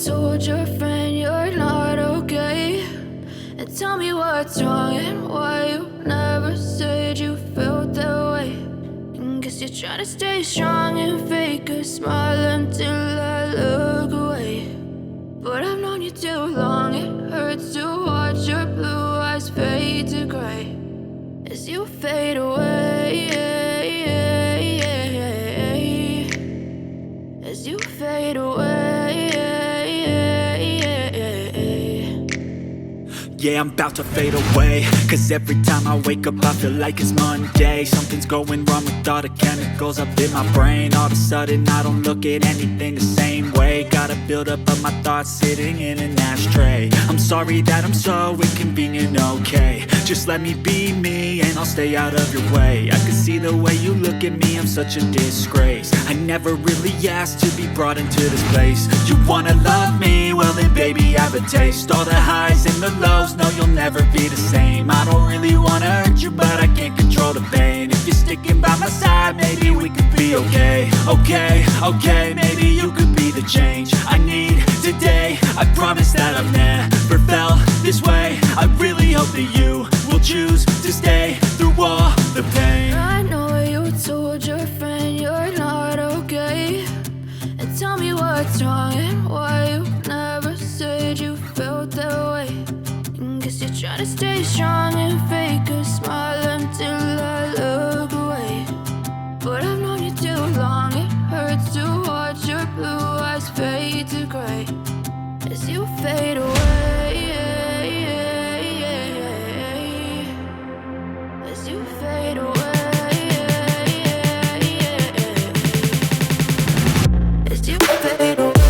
told your friend you're not okay? And tell me what's wrong and why you never said you felt that way. And guess you're trying to stay strong and fake a smile until I look away. But I've known you too long, it hurts to watch your blue eyes fade to gray as you fade away, as you fade away. Yeah, I'm about to fade away, cause every time I wake up I feel like it's Monday. Something's going wrong with all the chemicals up in my brain. All of a sudden I don't look at anything the same way. Got a buildup of my thoughts sitting in an ashtray. I'm sorry that I'm so inconvenient, okay? Just let me be me and I'll stay out of your way. I can see the way you look at me, I'm such a disgrace. I never really asked to be brought into this place. You wanna love me? Well then baby have a taste. All the highs and the lows, no you'll never be the same. I don't really wanna hurt you but I can't control the pain. If you're sticking by my side maybe we could be okay. Okay, maybe you could be the change I need today. I promise that I've never felt this way. I really hope that you will choose to stay through all the pain. I know you told your friend you're not okay. And tell me what's wrong and why you never said you felt that way. And guess you're trying to stay strong and fake a smile until I look away. But I've known you too long, it hurts to watch your blue eyes fade to gray as you fade away, as you fade away, as you fade away.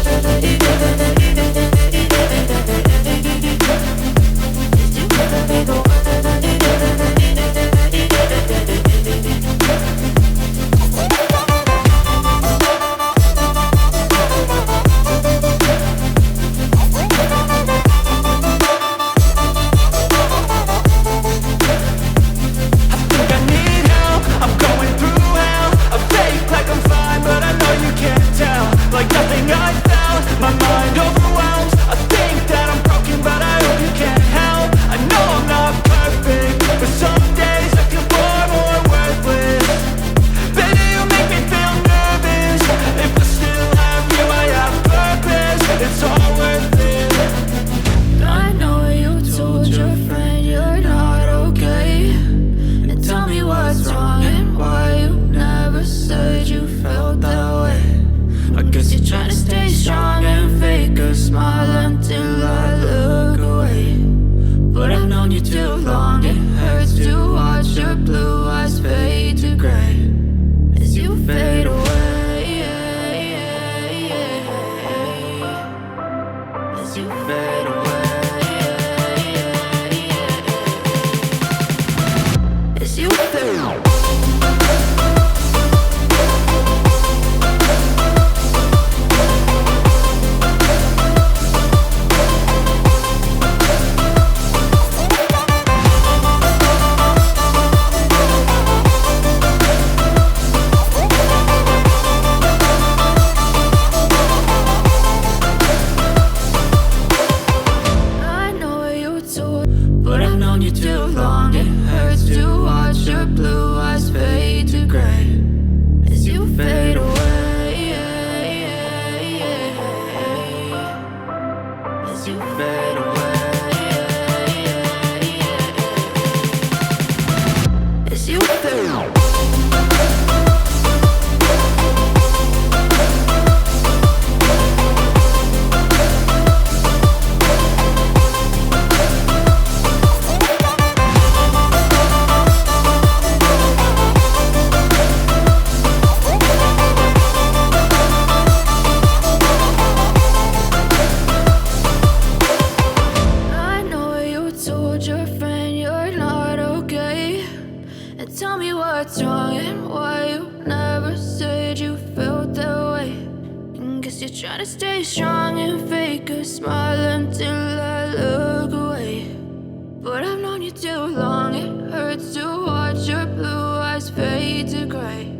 Tell me what's wrong and why you never said you felt that way. And guess you're trying to stay strong and fake a smile until I look away. But I've known you too long, it hurts to watch your blue eyes fade to gray